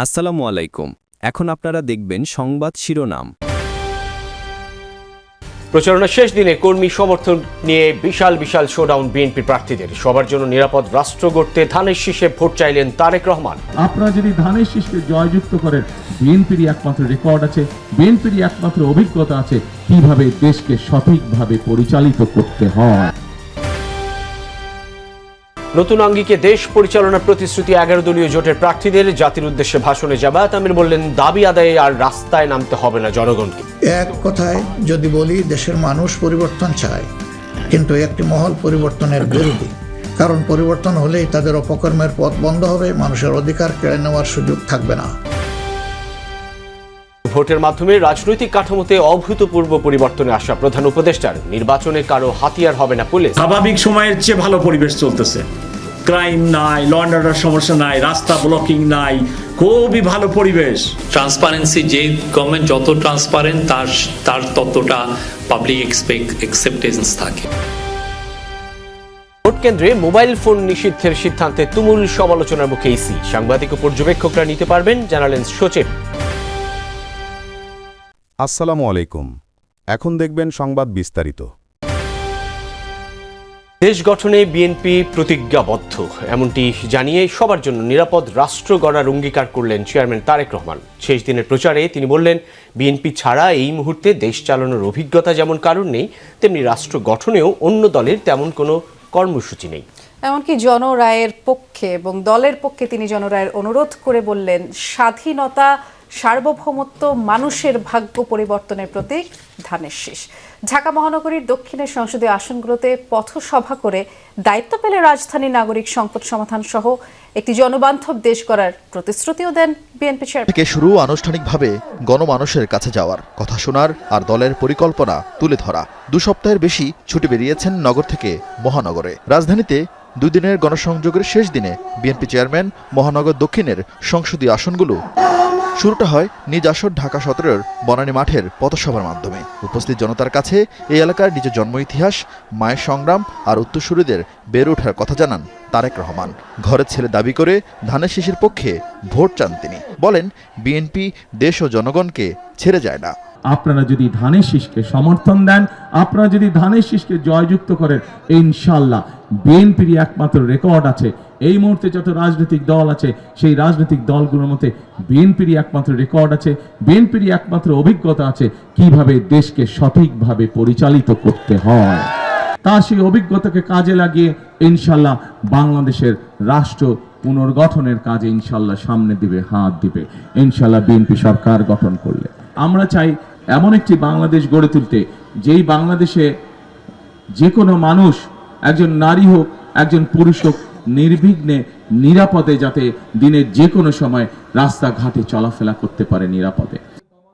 আসসালামু আলাইকুম। এখন আপনারা দেখবেন সংবাদ শিরোনাম। প্রচারণার শেষ দিনে কর্মী সমর্থন নিয়ে বিশাল শোডাউন বিএনপি প্রার্থীদের। সবার জন্য নিরাপদ রাষ্ট্র গড়তে ধানের শীষে ভোট চাইলেন তারেক রহমান। আপনারা যদি ধানের শীষকে জয়যুক্ত করেন, বিএনপির একমাত্র রেকর্ড আছে, বিএনপির একমাত্র অভিজ্ঞতা আছে কিভাবে দেশকে সঠিকভাবে পরিচালিত করতে হয়। নতুন আঙ্গিকে দেশ পরিচালনার প্রতিশ্রুতি 11 দলীয় জোটের প্রার্থীদের। জাতির উদ্দেশ্যে ভাষণে জামায়াত আমির বললেন, দাবি আদায়ে আর রাস্তায় নামতে হবে না জনগণকে। এক কথায় যদি বলি, দেশের মানুষ পরিবর্তন চায়, কিন্তু একটি মহল পরিবর্তনের বিরোধী। কারণ পরিবর্তন হলেই তাদের অপকর্মের পথ বন্ধ হবে, মানুষের অধিকার কেড়ে নেওয়ার সুযোগ থাকবে না। ভোটের মাধ্যমে রাজনৈতিক কাঠামোতে অভূতপূর্ব পরিবর্তনে আসা প্রধান উপদেষ্টার। নির্বাচনে কারো হাতিয়ার হবে না পুলিশ। স্বাভাবিক সময়ের চেয়ে ভালো পরিবেশ চলতেছে, ক্রাইম নাই, ল অ্যান্ড অর্ডার সমস্যা নাই, রাস্তা ব্লকিং নাই, খুবই ভালো পরিবেশ। ট্রান্সপারেন্সি, যে গভর্নমেন্ট যত ট্রান্সপারেন্ট তার ততটা পাবলিক অ্যাকসেপ্টেন্স থাকে। ভোট কেন্দ্রে মোবাইল ফোন নিষিদ্ধের সিদ্ধান্তে তুমুল সমালোচনার মুখে ইসি। সাংবাদিক ও পর্যবেক্ষকরা নিতে পারবেন, জানালেন সচিব। আসসালামু আলাইকুম। এখন দেখবেন সংবাদ বিস্তারিত। দেশ গঠনে বিএনপি প্রতিজ্ঞাবদ্ধ, এমনটি জানিয়ে সবার জন্য নিরাপদ রাষ্ট্র গড়ার অঙ্গীকার করলেন চেয়ারম্যান তারেক রহমান। শেষ দিনের প্রচারে তিনি বললেন, বিএনপি ছাড়া এই মুহূর্তে দেশ চালানোর অভিজ্ঞতা যেমন কারণ নেই, তেমনি রাষ্ট্র গঠনেও অন্য দলের তেমন কোনো কর্মসূচি নেই। এমনকি জনরায়ের পক্ষে এবং দলের পক্ষে তিনি জনরায়ের অনুরোধ করে বললেন, স্বাধীনতা, সার্বভৌমত্ব, মানুষের ভাগ্য পরিবর্তনের প্রতীক ধানের শীষ। ঢাকা মহানগরীর দক্ষিণের সংসদীয় আসনগুলোতে পথসভা করে দায়িত্ব পেলে রাজধানী নাগরিক সংকট সমাধান সহ একটি জনবান্ধব দেশ গড়ার প্রতিশ্রুতিও দেন বিএনপি চেয়ারম্যান। থেকে শুরু আনুষ্ঠানিকভাবে গণমানুষের কাছে যাওয়ার, কথা শোনার আর দলের পরিকল্পনা তুলে ধরা। 2 সপ্তাহের বেশি ছুটি বেরিয়েছেন নগর থেকে মহানগরে। রাজধানীতে 2 দিনের গণসংযোগের শেষ দিনে বিএনপি চেয়ারম্যান মহানগর দক্ষিণের সংসদীয় আসনগুলো শুরুটা হয় নিজ আসর ঢাকা 17-র বনানী মাঠের পথসভার মাধ্যমে। উপস্থিত জনতার কাছে এই এলাকার নিজের জন্ম ইতিহাস, মায়ের সংগ্রাম আর উত্তরসূরিদের বেড়ে ওঠার কথা জানান তারেক রহমান। ঘরের ছেলে দাবি করে ধানের শীষের পক্ষে ভোট চান তিনি। বলেন, বিএনপি দেশ ও জনগণকে ছেড়ে যায় না। আপনারা যদি ধানের শীষকে সমর্থন দেন, আপনারা যদি ধানের শীষকে জয়যুক্ত করেন, ইনশাআল্লাহ বিএনপির একমাত্র রেকর্ড আছে। এই মুহূর্তে যত রাজনৈতিক দল আছে, সেই রাজনৈতিক দলগুলোর মধ্যে বিএনপির একমাত্র রেকর্ড আছে, বিএনপির একমাত্র অভিজ্ঞতা আছে কিভাবে দেশকে সঠিকভাবে পরিচালিত করতে হয়। তার সেই অভিজ্ঞতাকে কাজে লাগিয়ে ইনশাআল্লাহ বাংলাদেশের রাষ্ট্র পুনর্গঠনের কাজে ইনশাআল্লাহ সামনে দিবে, হাত দিবে ইনশাআল্লাহ বিএনপি সরকার গঠন করলে। আমরা চাই এমন একটি বাংলাদেশ গড়ে তুলতে, যেই বাংলাদেশে যে কোনো মানুষ, একজন নারী হোক, একজন পুরুষ হোক, নির্বিঘ্নে নিরাপদে যাতে দিনের যে কোনো সময় রাস্তাঘাটে চলাফেরা করতে পারে নিরাপদে।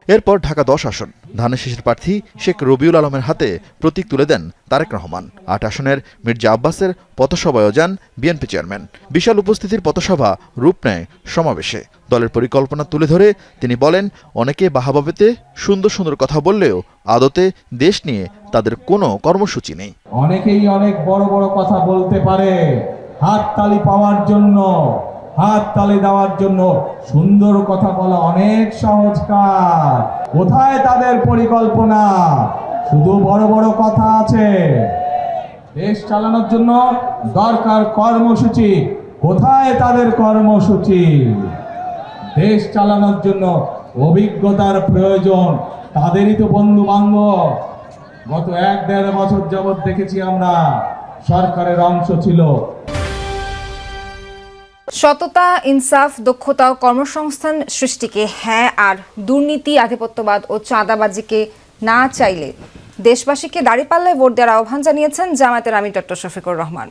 এরপর ঢাকা 10 আসন ধানের শীষের প্রার্থী শেখ রবিউল আলমের হাতে প্রতীক তুলে দেন তারেক রহমান। 8 আসনের মির্জা আব্বাসের পথসভায়ও যান বিএনপি চেয়ারম্যান। বিশাল উপস্থিতির পথসভা রূপ নেয় সমাবেশে। দলের পরিকল্পনা তুলে ধরে তিনি বলেন, অনেকে বাহাবাবেতে সুন্দর সুন্দর কথা বললেও আদতে দেশ নিয়ে তাদের কোনো কর্মসূচি নেই। অনেকেই অনেক বড় বড় কথা বলতে পারে, হাততালি পাওয়ার জন্য, হাততালি দেওয়ার জন্য। সুন্দর কথা বলা অনেক সহজ কাজ। কোথায় তাদের পরিকল্পনা? শুধু বড় বড় কথা আছে। দেশ চালানোর জন্য দরকার কর্মসূচি। কোথায় তাদের কর্মসূচি? দেশ চালানোর জন্য অভিজ্ঞতার প্রয়োজন। তাদেরই তো বন্ধু বান্ধব। গত 1-1.5 বছর যাবৎ দেখেছি আমরা সরকারের অংশ ছিল। সততা, ইনসাফ, দক্ষতা ও কর্মসংস্থান সৃষ্টিকে হ্যাঁ আর দুর্নীতি, আধিপত্যবাদ ও চাঁদাবাজিকে না চাইলে দেশবাসীকে দাঁড়িপাল্লায় ভোট দেওয়ার আহ্বান জানিয়েছেন জামায়াতের আমির ডক্টর শফিকুর রহমান।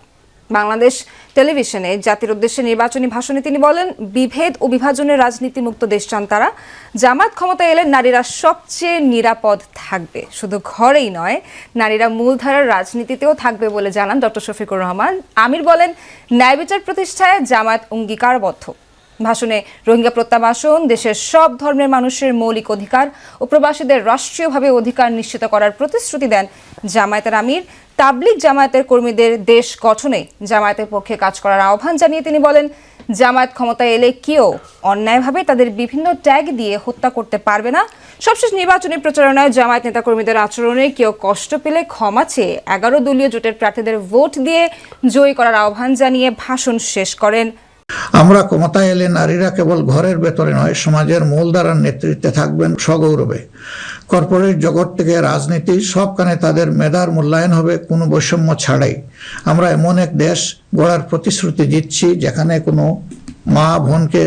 বাংলাদেশ টেলিভিশনে জাতির উদ্দেশ্যে নির্বাচনী ভাষণে তিনি বলেন, বিভেদ ও বিভাজনের রাজনীতিমুক্ত দেশ চান তারা। জামায়াত ক্ষমতায় এলে নারীরা সবচেয়ে নিরাপদ থাকবে, শুধু ঘরেই নয়, নারীরা মূলধারার রাজনীতিতেও থাকবে বলে জানান ডক্টর শফিকুর রহমান। আমির বলেন, ন্যায় বিচার প্রতিষ্ঠায় জামায়াত অঙ্গীকারবদ্ধ। ভাষণে রোহিঙ্গা প্রত্যাবাসন, দেশের সব ধর্মের মানুষের মৌলিক অধিকার ও প্রবাসীদের রাষ্ট্রীয়ভাবে অধিকার নিশ্চিত করার প্রতিশ্রুতি দেন জামায়াতের আমির। তাবলিগ জামায়াতের কর্মীদের দেশ গঠনে জামায়াতের পক্ষে কাজ করার আহ্বান জানিয়ে তিনি বলেন, জামায়াত ক্ষমতায় এলে কেউ অন্যায়ভাবে তাদের বিভিন্ন ট্যাগ দিয়ে হত্যা করতে পারবে না। সবশেষ নির্বাচনী প্রচারণায় জামায়াত নেতাকর্মীদের আচরণে কেউ কষ্ট পেলে ক্ষমা চেয়ে 11 দলীয় জোটের প্রার্থীদের ভোট দিয়ে জয়ী করার আহ্বান জানিয়ে ভাষণ শেষ করেন। আমরা ক্ষমতায় এলে নারীরা কেবল ঘরের ভেতরে নয়, সমাজের মূলধারার নেতৃত্বে থাকবেন সগৌরবে। কর্পোরেট জগৎ থেকে রাজনীতি সবখানে তাদের মেধার মূল্যায়ন হবে কোনো বৈষম্য ছাড়াই। আমরা এমন এক দেশ গড়ার প্রতিশ্রুতি দিচ্ছি যেখানে কোনো মা বোনকে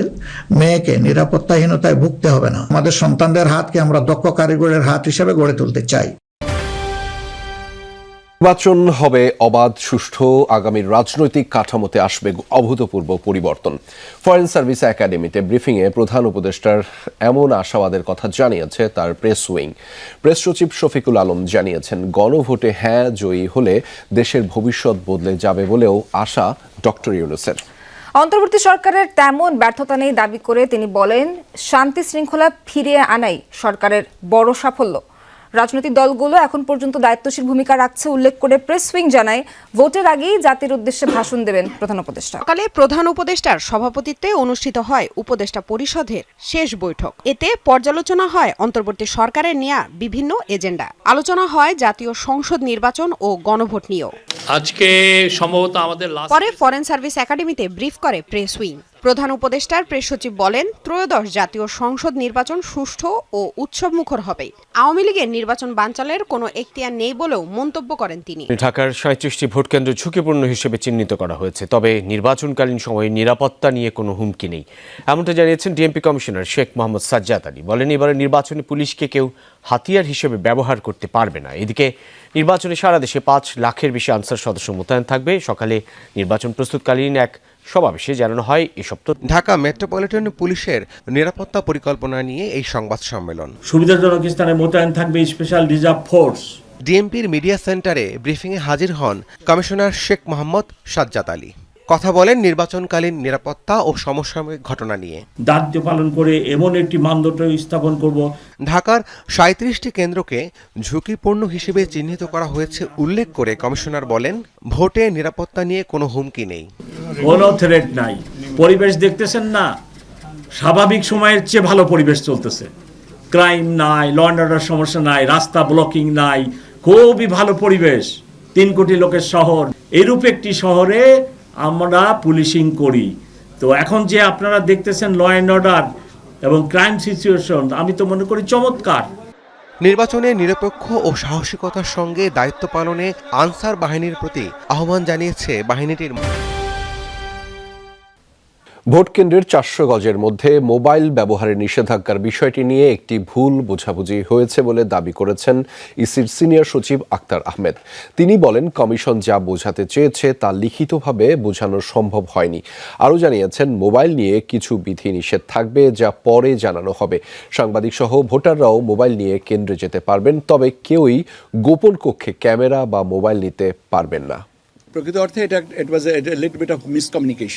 মেয়েকে নিরাপত্তাহীনতায় ভুগতে হবে না। আমাদের সন্তানদের হাতকে আমরা দক্ষ কারিগরের হাত হিসেবে গড়ে তুলতে চাই। নির্বাচন হবে অবাধ, সুষ্ঠু, আগামীর রাজনৈতিক কাঠামোতে আসবে অভূতপূর্ব পরিবর্তন। ফরেন সার্ভিস একাডেমিতে ব্রিফিংয়ে প্রধান উপদেষ্টার এমন আশাবাদের কথা জানিয়েছে তার প্রেস উইং। প্রেস সচিব শফিকুল আলম জানিয়েছেন, গণভোটে হ্যাঁ জয়ী হলে দেশের ভবিষ্যৎ বদলে যাবে বলেও আশা ডক্টর ইউনূসের। অন্তর্বর্তী সরকারের তেমন ব্যর্থতা নেই দাবি করে তিনি বলেন, শান্তি শৃঙ্খলা ফিরিয়ে আনাই সরকারের বড় সাফল্য। রাজনৈতিক দলগুলো এখন পর্যন্ত দায়িত্বশীল ভূমিকা রাখছে উল্লেখ করে প্রেস উইং জানায়, ভোটের আগেই জাতির উদ্দেশ্যে ভাষণ দেবেন প্রধান উপদেষ্টা। সকালে প্রধান উপদেষ্টার সভাপতিত্বে অনুষ্ঠিত হয় উপদেষ্টা পরিষদের শেষ বৈঠক। এতে পর্যালোচনা হয় অন্তর্বর্তী সরকারের নেয়া বিভিন্ন এজেন্ডা। আলোচনা হয় জাতীয় সংসদ নির্বাচন ও গণভোট নিয়েও। আজকে সম্ভবত আমাদের পরে ফরেন সার্ভিস একাডেমিতে ব্রিফ করে প্রেস উইং। প্রধান উপদেষ্টার প্রেস সচিব বলেন, ত্রয়োদশ জাতীয় সংসদ নির্বাচন সুষ্ঠু ও উৎসবমুখর হবে। আওয়ামী লীগের নির্বাচন বানচালের কোনো এখতিয়ার নেই বলেও মন্তব্য করেন তিনি। ঢাকার 37টি ভোটকেন্দ্র ঝুঁকিপূর্ণ হিসেবে চিহ্নিত করা হয়েছে, তবে নির্বাচনকালীন সময়ে নিরাপত্তা নিয়ে কোনো হুমকি নেই, এমনটা জানিয়েছেন ডিএমপি কমিশনার শেখ মোহাম্মদ সাজ্জাদ আলী। বলেন, এবারে নির্বাচনে পুলিশকে কেউ হাতিয়ার হিসেবে ব্যবহার করতে পারবে না। এদিকে নির্বাচনে সারা দেশে 5 লাখের বেশি আনসার সদস্য মোতায়েন থাকবে। সকালে নির্বাচন প্রস্তুতকালীন এক সমাবেশে জানানো হয় এসব। ঢাকা মেট্রোপলিটন পুলিশের নিরাপত্তা পরিকল্পনা নিয়ে এই সংবাদ সম্মেলন। সুবিধাজনক স্থানে মোতায়েন থাকবে স্পেশাল রিজার্ভ ফোর্স। ডিএমপির মিডিয়া সেন্টারে ব্রিফিংয়ে হাজির হন কমিশনার শেখ মোহাম্মদ সাজ্জাদ আলী। কথা বলেন নির্বাচনকালীন নিরাপত্তা ও সমসাময়িক ঘটনা নিয়ে। দায়িত্ব পালন করে এমন একটি মানদণ্ড স্থাপন করব। ঢাকার 37টি কেন্দ্রকে ঝুঁকিপূর্ণ হিসেবে চিহ্নিত করা হয়েছে উল্লেখ করে কমিশনার বলেন, ভোটে নিরাপত্তা নিয়ে কোনো হুমকি নেই, কোনো থ্রেট নাই। পরিবেশ দেখতেছেন না, স্বাভাবিক সময়ের চেয়ে ভালো পরিবেশ চলতেছে। ক্রাইম নাই, ল অ্যান্ড অর্ডার সমস্যা নাই, রাস্তা ব্লকিং নাই, খুবই ভালো পরিবেশ। 3 কোটি লোকের শহর, এরূপ একটি শহরে আমরা পুলিশিং করি। তো এখন যে আপনারা দেখতেছেন ল অ্যান্ড অর্ডার এবং ক্রাইম সিচুয়েশন, আমি তো মনে করি চমৎকার। নির্বাচনে নিরপেক্ষ ও সাহসিকতার সঙ্গে দায়িত্ব পালনে আনসার বাহিনীর প্রতি আহ্বান জানিয়েছে বাহিনীটির। ভোট কেন্দ্রের 400 গজের মধ্যে মোবাইল ব্যবহারের নিষেধাজ্ঞার বিষয়টি নিয়ে একটি ভুল বোঝাবুঝি হয়েছে বলে দাবি করেছেন ইসির সিনিয়র সচিব আক্তার আহমেদ। তিনি বলেন, কমিশন যা বোঝাতে চেয়েছে তা লিখিতভাবে বোঝানো সম্ভব হয়নি। আরও জানিয়েছেন, মোবাইল নিয়ে কিছু বিধি নিষেধ থাকবে যা পরে জানানো হবে। সাংবাদিক সহ ভোটাররাও মোবাইল নিয়ে কেন্দ্রে যেতে পারবেন, তবে কেউই গোপন কক্ষে ক্যামেরা বা মোবাইল নিতে পারবেন না। প্রকৃত অর্থে এটা was a little bit of miscommunication.